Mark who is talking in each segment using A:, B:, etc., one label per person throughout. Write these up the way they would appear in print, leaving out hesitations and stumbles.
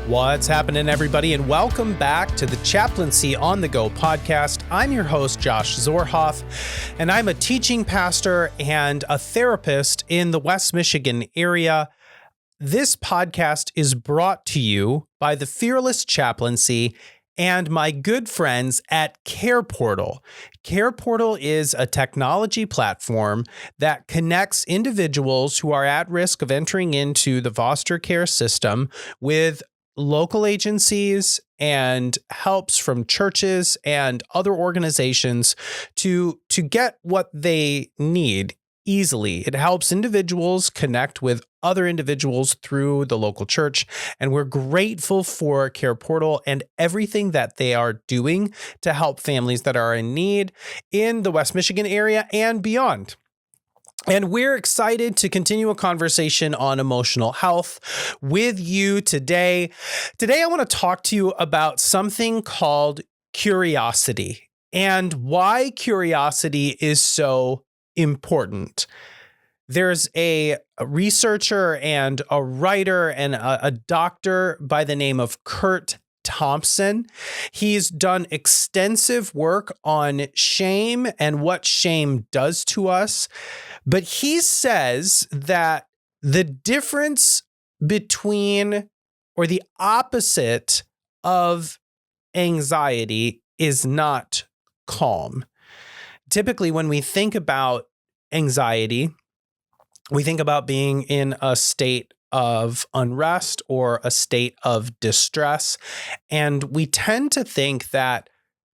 A: What's happening, everybody, and welcome back to the Chaplaincy on the Go podcast. I'm your host, Josh Zorhoff, and I'm a teaching pastor and a therapist in the West Michigan area. This podcast is brought to you by the Fearless Chaplaincy and my good friends at Care Portal. Care Portal is a technology platform that connects individuals who are at risk of entering into the foster care system with local agencies and helps from churches and other organizations to get what they need easily. It helps individuals connect with other individuals through the local church, and we're grateful for Care Portal and everything that they are doing to help families that are in need in the West Michigan area and beyond. And we're excited to continue a conversation on emotional health with you today. Today, I want to talk to you about something called curiosity and why curiosity is so important. There's a researcher and a writer and a doctor by the name of Kurt Thompson. He's done extensive work on shame and what shame does to us. But he says that the difference between or the opposite of anxiety is not calm. Typically, when we think about anxiety, we think about being in a state of unrest or a state of distress. And we tend to think that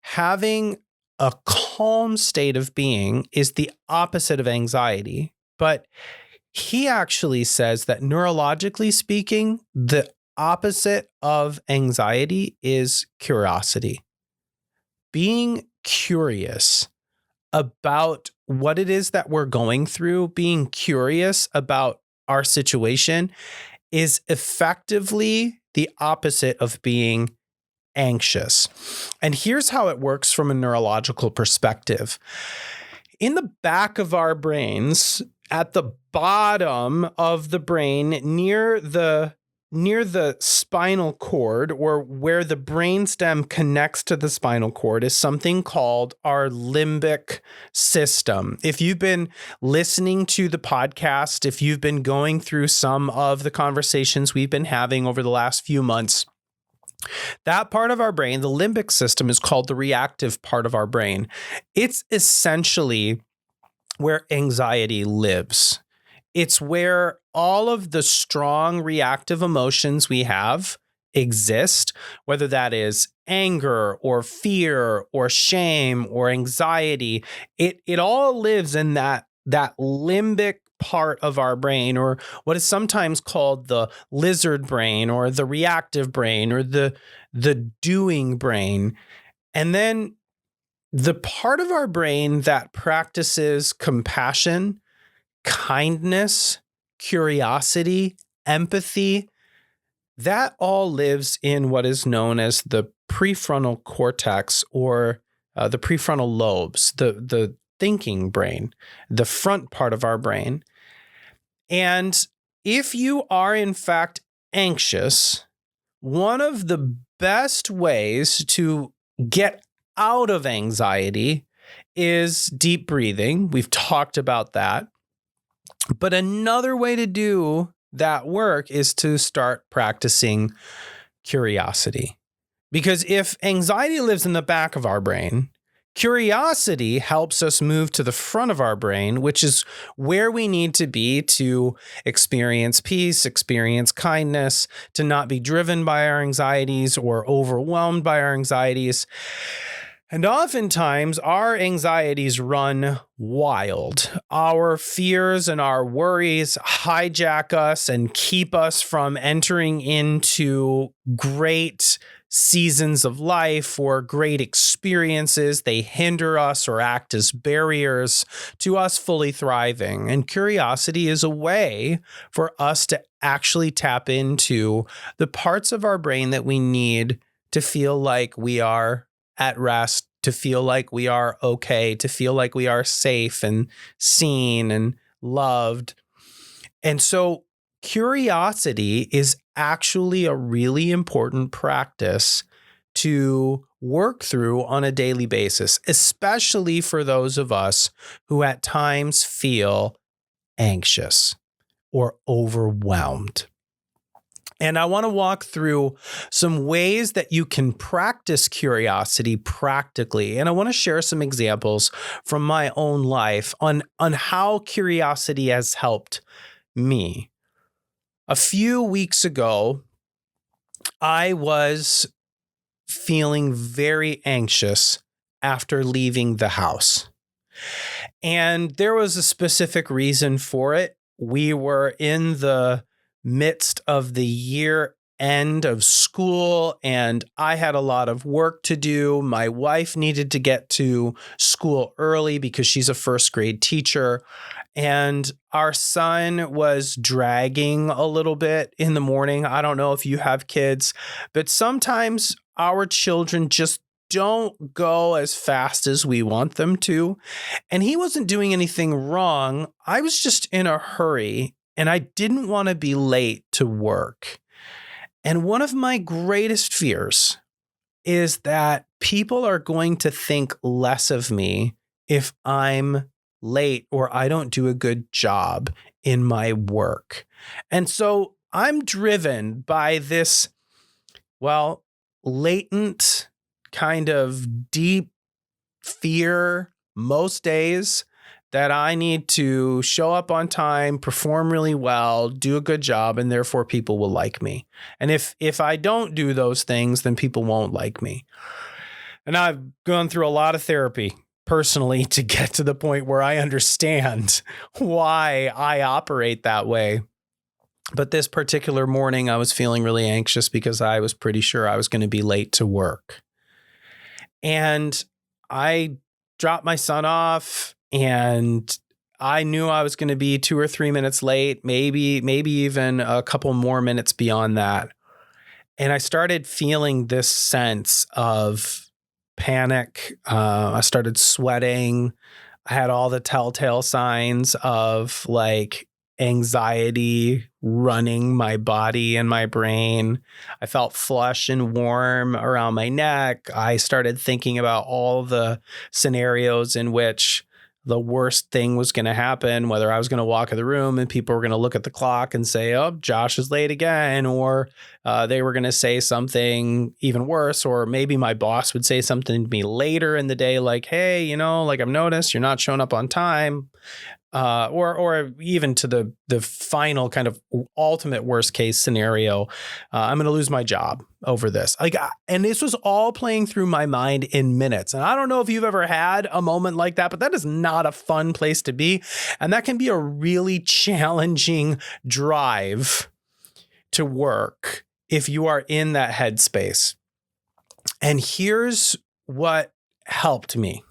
A: having a calm state of being is the opposite of anxiety. But he actually says that neurologically speaking, the opposite of anxiety is curiosity. Being curious about what it is that we're going through, being curious about our situation is effectively the opposite of being anxious. And here's how it works from a neurological perspective. In the back of our brains, at the bottom of the brain, near the spinal cord, or where the brainstem connects to the spinal cord, is something called our limbic system. If you've been listening to the podcast, if you've been going through some of the conversations we've been having over the last few months, that part of our brain, the limbic system, is called the reactive part of our brain. It's essentially where anxiety lives. It's where all of the strong reactive emotions we have exist, whether that is anger or fear or shame or anxiety. It all lives in that limbic part of our brain, or what is sometimes called the lizard brain or the reactive brain or the doing brain. And then the part of our brain that practices compassion, kindness, curiosity, empathy, that all lives in what is known as the prefrontal cortex, or the prefrontal lobes, the thinking brain, the front part of our brain. And if you are in fact anxious, one of the best ways to get out of anxiety is deep breathing. We've talked about that. But another way to do that work is to start practicing curiosity. Because if anxiety lives in the back of our brain, curiosity helps us move to the front of our brain, which is where we need to be to experience peace, experience kindness, to not be driven by our anxieties or overwhelmed by our anxieties. And oftentimes, our anxieties run wild. Our fears and our worries hijack us and keep us from entering into great seasons of life or great experiences. They hinder us or act as barriers to us fully thriving. And curiosity is a way for us to actually tap into the parts of our brain that we need to feel like we are at rest, to feel like we are okay, to feel like we are safe and seen and loved. And so curiosity is actually a really important practice to work through on a daily basis, especially for those of us who at times feel anxious or overwhelmed. And I want to walk through some ways that you can practice curiosity practically. And I want to share some examples from my own life on how curiosity has helped me. A few weeks ago, I was feeling very anxious after leaving the house. And there was a specific reason for it. We were in the midst of the year end of school, and I had a lot of work to do. My wife needed to get to school early because she's a first grade teacher. And our son was dragging a little bit in the morning. I don't know if you have kids, but sometimes our children just don't go as fast as we want them to. And he wasn't doing anything wrong. I was just in a hurry and I didn't want to be late to work. And one of my greatest fears is that people are going to think less of me if I'm late or I don't do a good job in my work. And so I'm driven by this, latent kind of deep fear most days that I need to show up on time, perform really well, do a good job, and therefore people will like me. And if I don't do those things, then people won't like me. And I've gone through a lot of therapy personally to get to the point where I understand why I operate that way. But this particular morning, I was feeling really anxious because I was pretty sure I was going to be late to work. And I dropped my son off and I knew I was going to be 2 or 3 minutes late, maybe even a couple more minutes beyond that. And I started feeling this sense of panic. I started sweating. I had all the telltale signs of anxiety running my body and my brain. I felt flush and warm around my neck. I started thinking about all the scenarios in which the worst thing was going to happen, whether I was going to walk in the room and people were going to look at the clock and say, oh, Josh is late again, or they were going to say something even worse, or maybe my boss would say something to me later in the day like, hey, I've noticed you're not showing up on time. Or even to the final kind of ultimate worst case scenario, I'm going to lose my job over this. And this was all playing through my mind in minutes. And I don't know if you've ever had a moment like that, but that is not a fun place to be. And that can be a really challenging drive to work if you are in that headspace. And here's what helped me.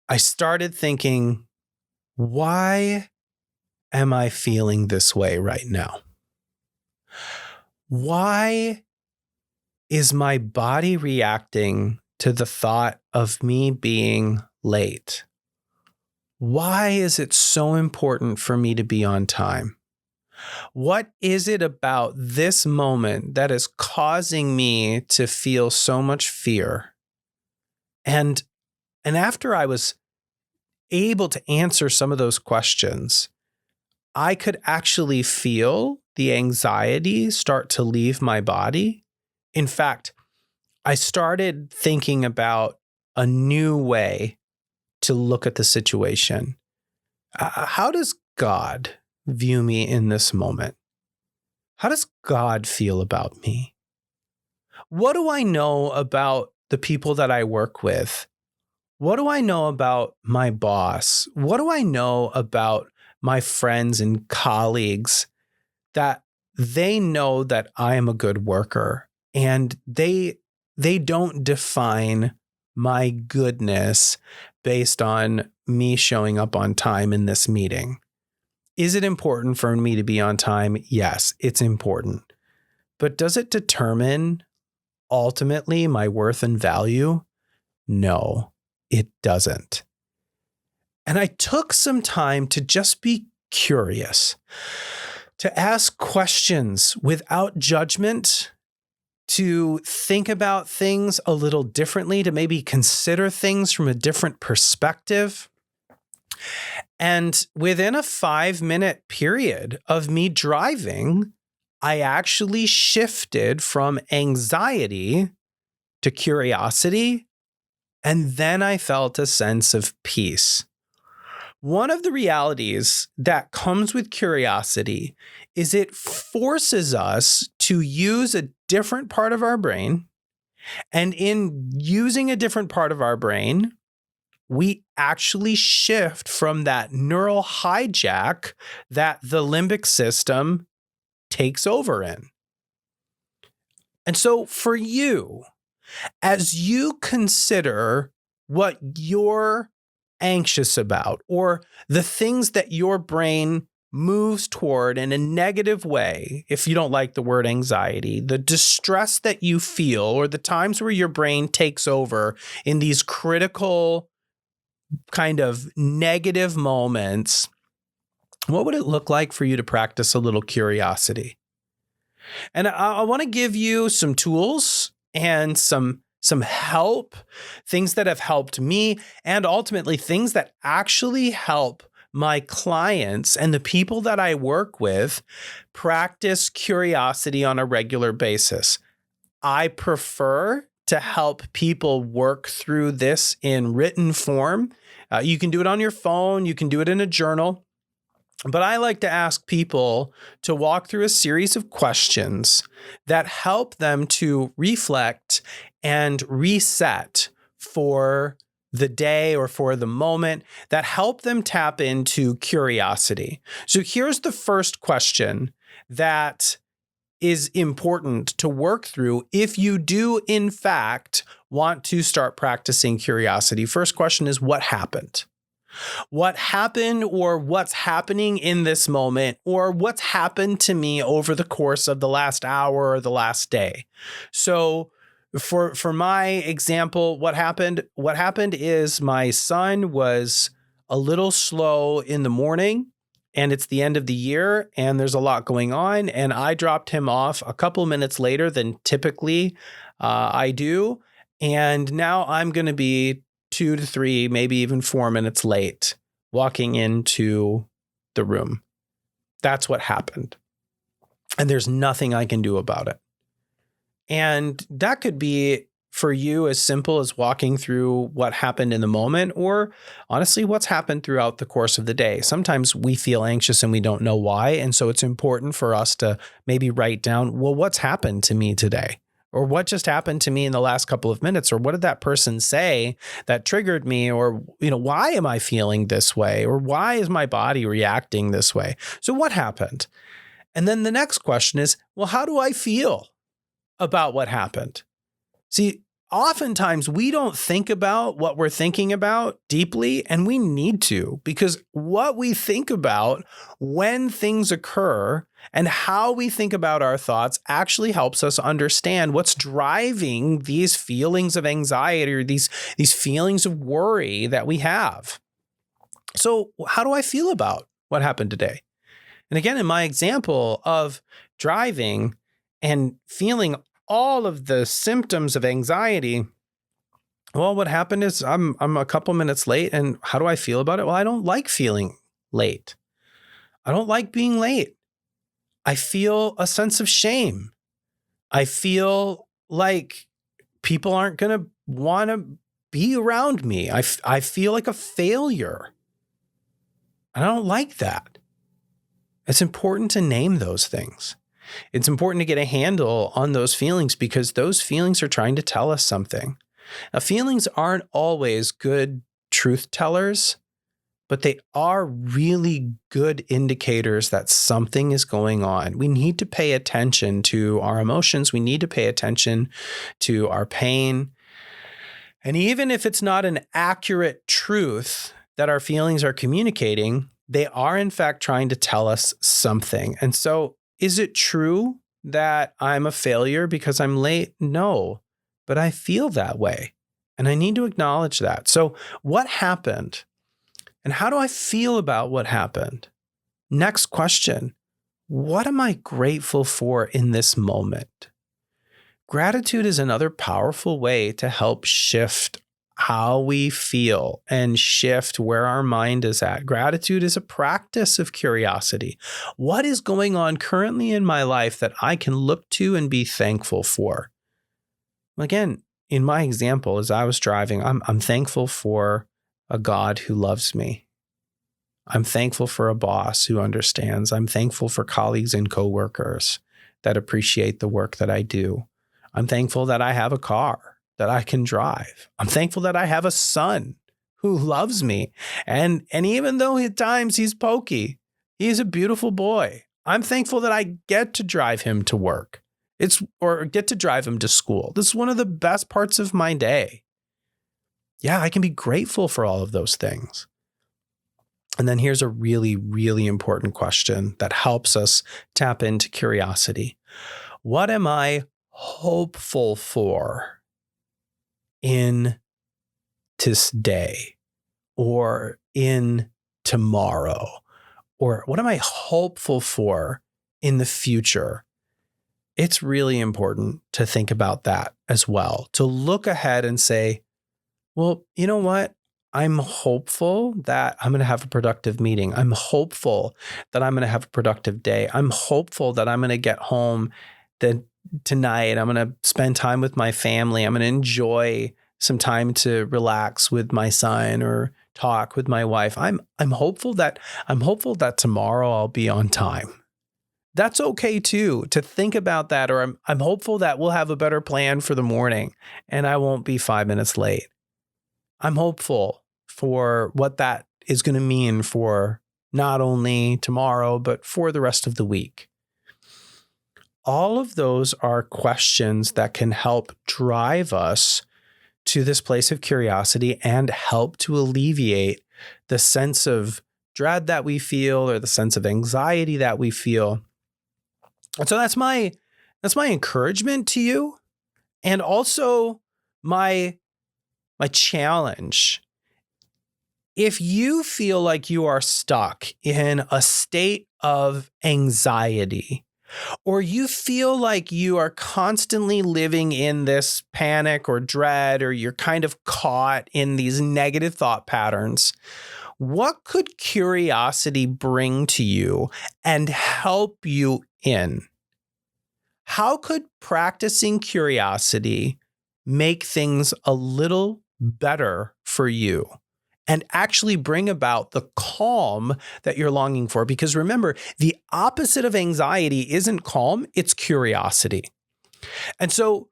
A: I started thinking, why am I feeling this way right now? Why is my body reacting to the thought of me being late? Why is it so important for me to be on time? What is it about this moment that is causing me to feel so much fear? And after I was able to answer some of those questions, I could actually feel the anxiety start to leave my body. In fact, I started thinking about a new way to look at the situation. How does God view me in this moment? How does God feel about me? What do I know about the people that I work with? What do I know about my boss? What do I know about my friends and colleagues that they know that I am a good worker and they don't define my goodness based on me showing up on time in this meeting? Is it important for me to be on time? Yes, it's important. But does it determine ultimately my worth and value? No. It doesn't. And I took some time to just be curious, to ask questions without judgment, to think about things a little differently, to maybe consider things from a different perspective. And within a 5-minute period of me driving, I actually shifted from anxiety to curiosity, and then I felt a sense of peace. One of the realities that comes with curiosity is it forces us to use a different part of our brain. And in using a different part of our brain, we actually shift from that neural hijack that the limbic system takes over in. And so for you, as you consider what you're anxious about, or the things that your brain moves toward in a negative way, if you don't like the word anxiety, the distress that you feel, or the times where your brain takes over in these critical kind of negative moments, what would it look like for you to practice a little curiosity? And I want to give you some tools and some help, things that have helped me, and ultimately things that actually help my clients and the people that I work with practice curiosity on a regular basis. I prefer to help people work through this in written form. You can do it on your phone, you can do it in a journal. But I like to ask people to walk through a series of questions that help them to reflect and reset for the day or for the moment, that help them tap into curiosity. So here's the first question that is important to work through if you do, in fact, want to start practicing curiosity. First question is, what happened? What happened, or what's happening in this moment, or what's happened to me over the course of the last hour or the last day? So for my example, what happened is my son was a little slow in the morning, and it's the end of the year and there's a lot going on, and I dropped him off a couple minutes later than typically I do. And now I'm going to be 2 to 3, maybe even 4 minutes late walking into the room. That's what happened. And there's nothing I can do about it. And that could be for you as simple as walking through what happened in the moment, or honestly, what's happened throughout the course of the day. Sometimes we feel anxious and we don't know why. And so it's important for us to maybe write down, well, what's happened to me today? Or what just happened to me in the last couple of minutes? Or what did that person say that triggered me? Or, why am I feeling this way? Or why is my body reacting this way? So what happened? And then the next question is, well, how do I feel about what happened? See, oftentimes we don't think about what we're thinking about deeply, and we need to, because what we think about when things occur and how we think about our thoughts actually helps us understand what's driving these feelings of anxiety or these feelings of worry that we have. So how do I feel about what happened today? And again, in my example of driving and feeling all of the symptoms of anxiety, well, what happened is I'm a couple minutes late, and how do I feel about it? Well, I don't like feeling late. I don't like being late. I feel a sense of shame. I feel like people aren't going to want to be around me. I feel like a failure. I don't like that. It's important to name those things. It's important to get a handle on those feelings, because those feelings are trying to tell us something. Now, feelings aren't always good truth tellers, but they are really good indicators that something is going on. We need to pay attention to our emotions. We need to pay attention to our pain. And even if it's not an accurate truth that our feelings are communicating, they are in fact trying to tell us something. And so, is it true that I'm a failure because I'm late? No, but I feel that way, and I need to acknowledge that. So what happened, and how do I feel about what happened? Next question, what am I grateful for in this moment? Gratitude is another powerful way to help shift how we feel and shift where our mind is at. Gratitude is a practice of curiosity. What is going on currently in my life that I can look to and be thankful for? Again, in my example, as I was driving, I'm thankful for a God who loves me. I'm thankful for a boss who understands. I'm thankful for colleagues and coworkers that appreciate the work that I do. I'm thankful that I have a car that I can drive. I'm thankful that I have a son who loves me. And even though at times he's pokey, he's a beautiful boy. I'm thankful that I get to drive him to work. Or get to drive him to school. This is one of the best parts of my day. Yeah, I can be grateful for all of those things. And then here's a really, really important question that helps us tap into curiosity. What am I hopeful for in this day or in tomorrow? Or what am I hopeful for in the future? It's really important to think about that as well, to look ahead and say, well, you know what? I'm hopeful that I'm going to have a productive meeting. I'm hopeful that I'm going to have a productive day. I'm hopeful that I'm going to get home tonight. I'm going to spend time with my family. I'm going to enjoy some time to relax with my son or talk with my wife. I'm hopeful that tomorrow I'll be on time. That's okay too, to think about that. Or I'm hopeful that we'll have a better plan for the morning and I won't be 5 minutes late. I'm hopeful for what that is going to mean for not only tomorrow, but for the rest of the week. All of those are questions that can help drive us to this place of curiosity and help to alleviate the sense of dread that we feel or the sense of anxiety that we feel. And so that's my encouragement to you, and also my challenge. If you feel like you are stuck in a state of anxiety, or you feel like you are constantly living in this panic or dread, or you're kind of caught in these negative thought patterns, what could curiosity bring to you and help you in? How could practicing curiosity make things a little better for you and actually bring about the calm that you're longing for? Because remember, the opposite of anxiety isn't calm, it's curiosity. And so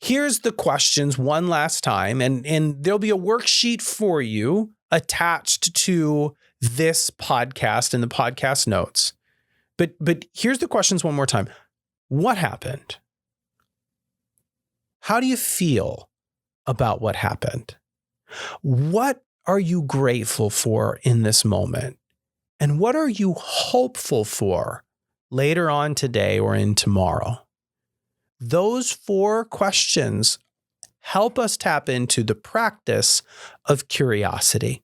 A: here's the questions one last time, and there'll be a worksheet for you attached to this podcast in the podcast notes. But here's the questions one more time. What happened? How do you feel about what happened? What are you grateful for in this moment? And what are you hopeful for later on today or in tomorrow? Those 4 questions help us tap into the practice of curiosity.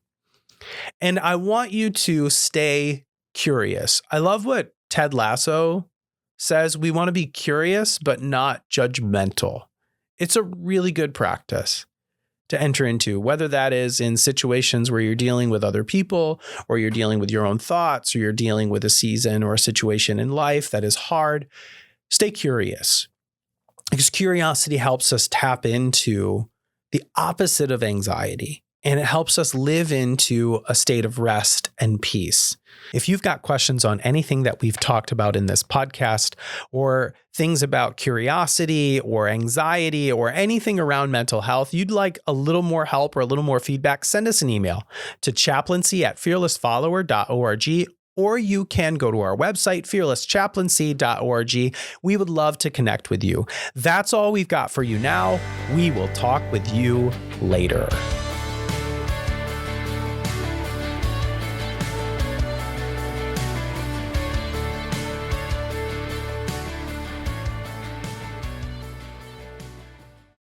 A: And I want you to stay curious. I love what Ted Lasso says. We want to be curious, but not judgmental. It's a really good practice to enter into, whether that is in situations where you're dealing with other people, or you're dealing with your own thoughts, or you're dealing with a season or a situation in life that is hard. Stay curious, because curiosity helps us tap into the opposite of anxiety, and it helps us live into a state of rest and peace. If you've got questions on anything that we've talked about in this podcast, or things about curiosity or anxiety or anything around mental health, you'd like a little more help or a little more feedback, send us an email to chaplaincy@fearlessfollower.org, or you can go to our website, fearlesschaplaincy.org. We would love to connect with you. That's all we've got for you now. We will talk with you later.